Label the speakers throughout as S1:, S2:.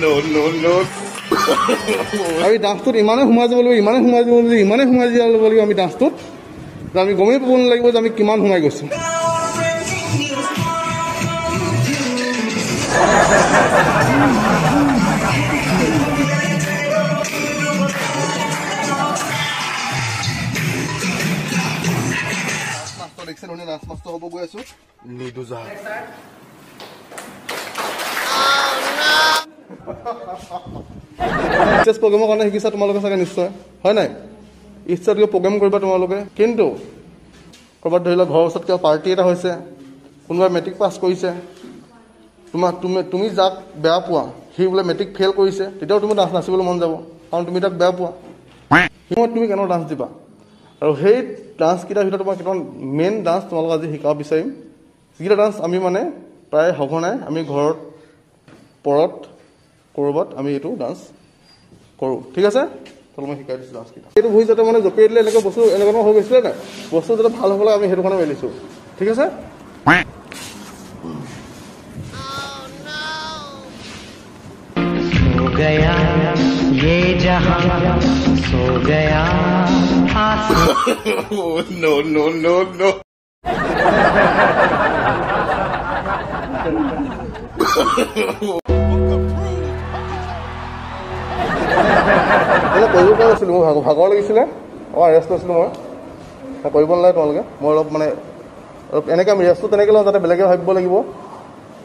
S1: No, no, no. আমি ডান্সটোত ইমানে সোমাই যাব লাগিব, ইমানে সোমাই যাব লাগিব, ইমানে সোমাই যাব লাগিব আমি ডান্সটোত যে আমি গমেই পাব নালাগিব যে আমি কিমান সোমাই গৈছোঁ। দেখিছে নহয়, নাচ মাষ্টৰ হ'ব গৈ আছোঁ নিদুজা। ষ্টেজ প্ৰগ্ৰেমৰ কাৰণে শিকিছা তোমালোকে চাগে নিশ্চয়, হয় নাই? ষ্টেজত গৈ প্ৰগ্ৰেম কৰিবা তোমালোকে, কিন্তু ক'ৰবাত ধৰি লওক ঘৰৰ ওচৰত কিবা পাৰ্টি এটা হৈছে, কোনোবাই মেট্ৰিক পাছ কৰিছে, তুমি যাক বেয়া পোৱা সি বোলে মেট্ৰিক ফেইল কৰিছে, তেতিয়াও তুমি ডান্স নাচিবলৈ মন যাব, কাৰণ তুমি তাক বেয়া পোৱা। সিহঁত তুমি কেনেকৈ ডান্স দিবা? আৰু সেই ডান্সকেইটাৰ ভিতৰত তোমাৰ কিছুমান মেইন ডান্স তোমালোকে আজি শিকাব বিচাৰিম, যিকেইটা ডান্স আমি মানে প্ৰায় সঘনাই আমি ঘৰত পৰত ক'ৰবাত আমি এইটো ডান্স কৰোঁ, ঠিক আছে? মই শিকাই দিছোঁ ডান্সকেইটা। এইটো ভুই যাতে মানে জপিয়াই দিলে এনেকুৱা বস্তু এনেকুৱা হৈ গৈছিলে নাই, বস্তু যাতে ভাল হ'বলৈ আমি সেইটো কাৰণে মেলিছোঁ, ঠিক আছে?
S2: गया ये जहां सो गया
S1: no no no no কৰিব পৰা নাছিলোঁ, মোৰ ভাগৰ লাগিছিলে, ৰেষ্ট লৈছিলোঁ মই কৰিব নালাগে তোমালোকে, মই অলপ মানে অলপ এনেকৈ আমি ৰেষ্টটো তেনেকৈ লওঁ যাতে বেলেগে ভাবিব লাগিব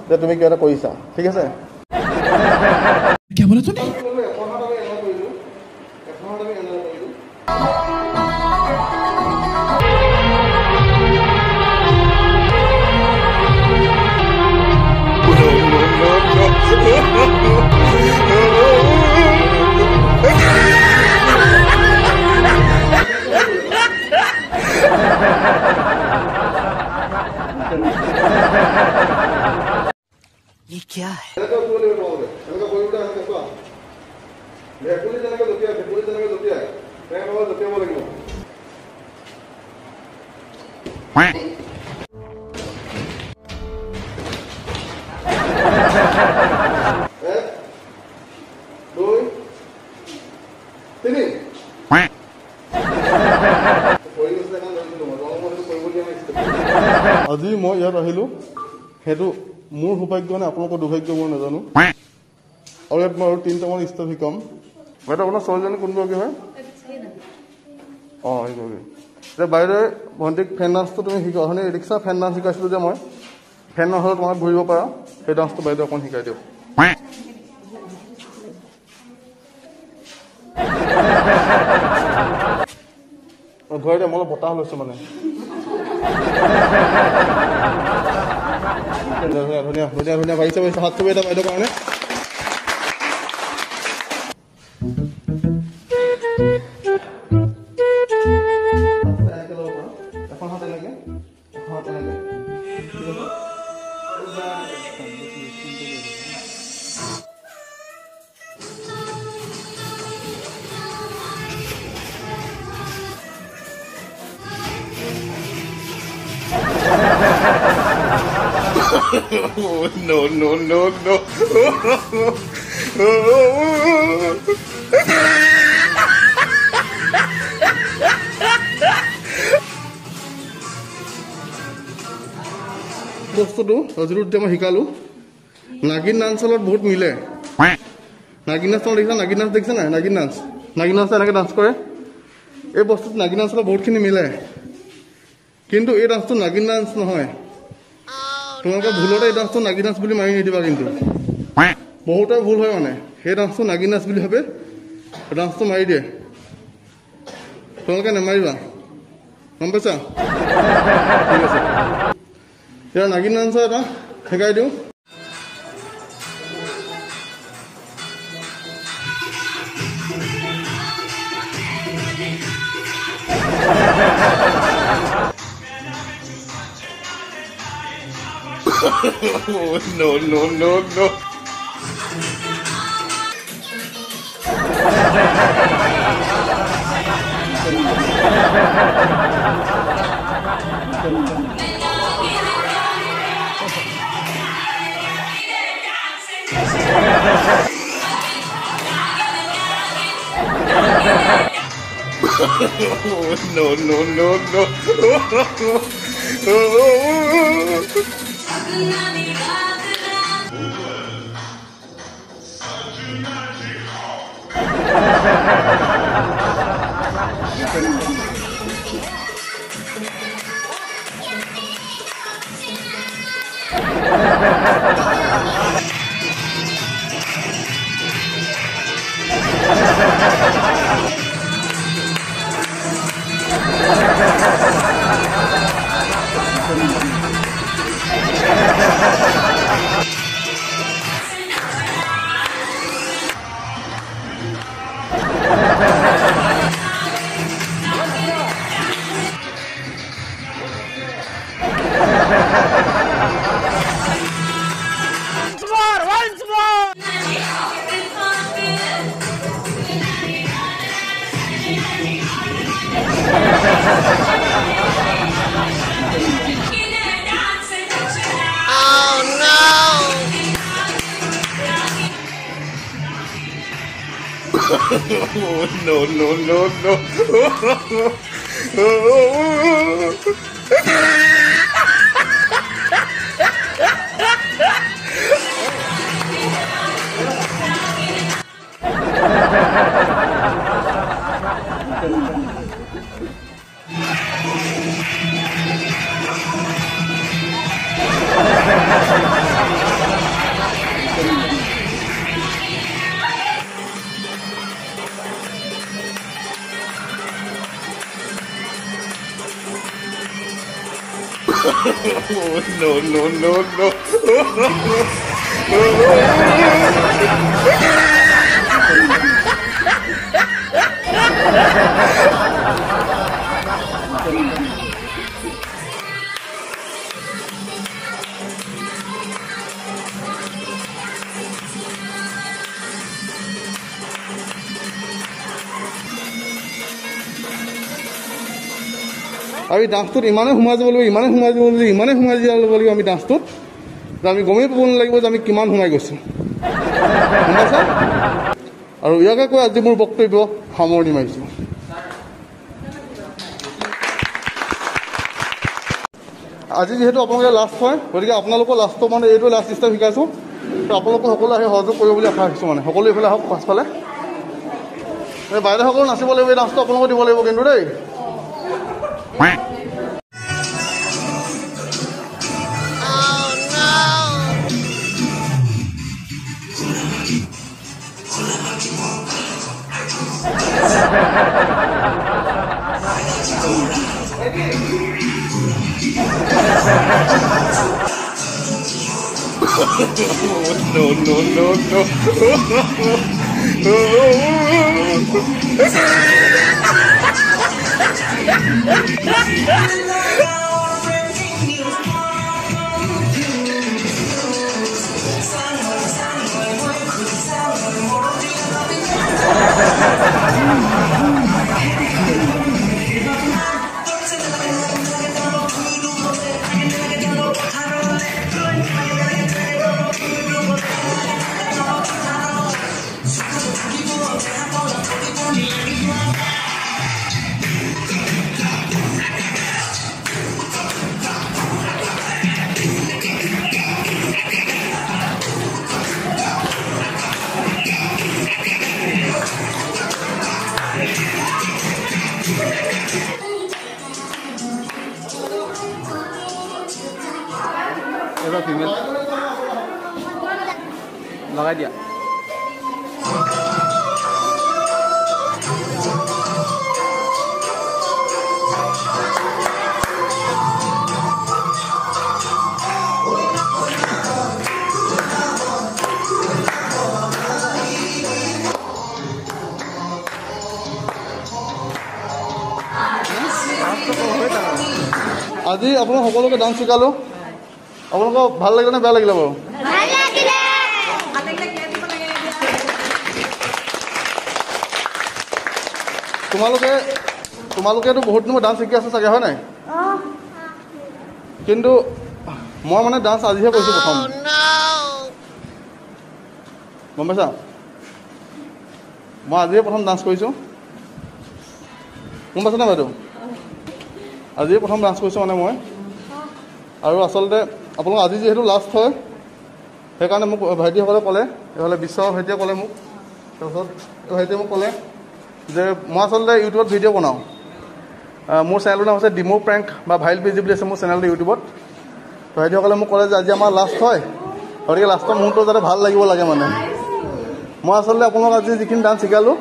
S1: যে তুমি কিবা এটা কৰিছা, ঠিক আছে?
S3: क्या बोला तूने?
S2: ये क्या है?
S1: আজি মই ইয়াত আহিলোঁ, সেইটো মোৰ সৌভাগ্য নে আপোনালোকৰ দুৰ্ভাগ্য মই নাজানো। আৰু ইয়াত মই আৰু 3টামান ষ্টেপ শিকাম। বাইদেউ আপোনাৰ ছোৱালীজনী কোনগৰাকী হয়? সেইগৰাকী। এতিয়া বাইদেৱে ভণ্টিক ফেন ডান্সটো তুমি শিকা, অথনি ৰিক্সা ফেন ডান্স শিকাইছিলোঁ যে মই, ফেন নহ'লে তোমাক ঘূৰিব পাৰা, সেই ডান্সটো বাইদেউ অকণ শিকাই দিয়ক। ঘূৰাই দিয়া, মই অলপ বতাহ লৈছোঁ মানে। ধুনীয়া ধুনীয়া ধুনীয়া ধুনীয়া পাৰিছে পাৰিছে, হাত চুবি এটা বাইদেউৰ কাৰণে। এখন হাত এনেকে, এখন হাত এনেকে, ঠিক আছে? no no no no বস্তুটো যিটো এতিয়া মই শিকালোঁ, নাগিন ডান্সৰ লগত বহুত মিলে। নাগিন ডান্স দেখিছা? নাগিন ডান্স দেখিছা নাই? নাগিন ডান্স এনেকৈ ডান্স কৰে, এই বস্তুটো নাগিন ডান্সৰ লগত বহুতখিনি মিলে, কিন্তু এই ডান্সটো নাগিন ডান্স নহয়। তোমালোকে ভুলতে এই ডান্সটো নাগিন ডান্স বুলি মাৰি নিদিবা, কিন্তু বহুতে ভুল হয় মানে, সেই ডান্সটো নাগিন ডান্স বুলি ভাবে, ডান্সটো মাৰি দিয়ে, তোমালোকে নেমাৰিবা, গম পাইছা? ঠিক আছে, এতিয়া নাগিন ডান্সৰ এটা শিকাই দিওঁ। no no no no আৰু এই ডান্সটোত ইমানেই সোমাই যাব লাগিব, ইমানেই সোমাই যাব লাগিব, ইমানেই সোমাই যাব লাগিব আমি ডান্সটোত যে আমি গমেই পাব নালাগিব যে আমি কিমান সোমাই গৈছোঁ, গম পাইছা? আৰু ইয়াকে কৈ আজি মোৰ বক্তব্য সামৰণি মাৰিছোঁ। আজি যিহেতু আপোনালোকে লাষ্ট হয়, গতিকে আপোনালোকৰ লাষ্টৰ মানে এইটো লাষ্ট ষ্টেপ শিকাইছোঁ, তো আপোনালোকে সকলোৱে আহি সহযোগ কৰিব বুলি আশা ৰাখিছোঁ। মানে সকলো এইফালে আহক পাছফালে, বাইদেউসকলো নাচিব লাগিব, এই ডান্সটো আপোনালোকে দিব লাগিব কিন্তু দেই। এবার ফিমেল লগাই দিয়া। আজি আপোনাক সকলোকে ডান্স শিকালো, আপোনালোকক ভাল লাগিলে নে বেয়া লাগিলে বাৰু? তোমালোকেতো বহুত দিনৰ ডান্স শিকি আছা চাগে হয় নাই কিন্তু মই মানে ডান্স আজিহে কৰিছোঁ প্ৰথম গম পাইছা মই আজিহে প্ৰথম ডান্স কৰিছোঁ গম পাইছানে বাইদেউ আজিয়ে প্ৰথম ডান্স কৰিছোঁ মানে মই আৰু আচলতে আপোনালোক আজি যিহেতু লাষ্ট হয় সেইকাৰণে মোক ভাইটিসকলে ক'লে এইফালে বিশ্ব ভাইটিয়ে ক'লে মোক তাৰপিছত ভাইটিয়ে মোক ক'লে যে মই আচলতে ইউটিউবত ভিডিঅ' বনাওঁ মোৰ চেনেলটোৰ নাম হৈছে ডিমো প্ৰেংক বা ভাইল পিজি বুলি আছে মোৰ চেনেলটো ইউটিউবত ভাইটিসকলে মোক ক'লে যে আজি আমাৰ লাষ্ট হয় গতিকে লাষ্টৰ মুহূৰ্তটো যাতে ভাল লাগিব লাগে মানে মই আচলতে আপোনালোকক আজি যিখিনি ডান্স শিকালোঁ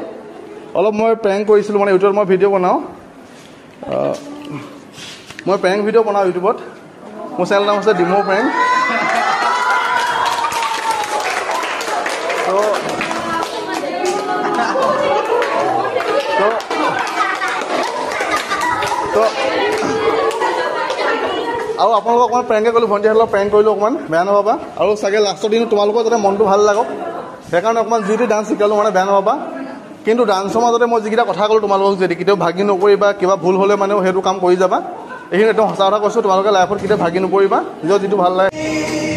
S1: অলপ মই প্ৰেংক কৰিছিলোঁ মানে ইউটিউবত মই ভিডিঅ' বনাওঁ মই প্ৰেংক ভিডিঅ' বনাওঁ ইউটিউবত মোৰ চেনেলৰ নাম হৈছে ডিমো প্ৰেংক আৰু আপোনালোকক অকণমান প্ৰেংকে কৰিলোঁ ভণ্টিহঁতক প্ৰেংক কৰিলোঁ অকণমান বেয়া নাপাবা আৰু চাগে লাষ্টৰ দিন তোমালোকৰ যাতে মনটো ভাল লাগক সেইকাৰণে অকণমান যি টি ডান্স শিকালোঁ মানে বেয়া নাপাবা কিন্তু ডান্সৰ মাজতে মই যিকেইটা কথা ক'লোঁ তোমালোকক যদি কেতিয়াও ভাগি নকৰিবা কিবা ভুল হ'লে মানে সেইটো কাম কৰি যাবা এইখিনি একদম সঁচা কথা কৈছোঁ তোমালোকে লাইফত কেতিয়াও ভাগি নকৰিবা নিজৰ যিটো ভাল লাগে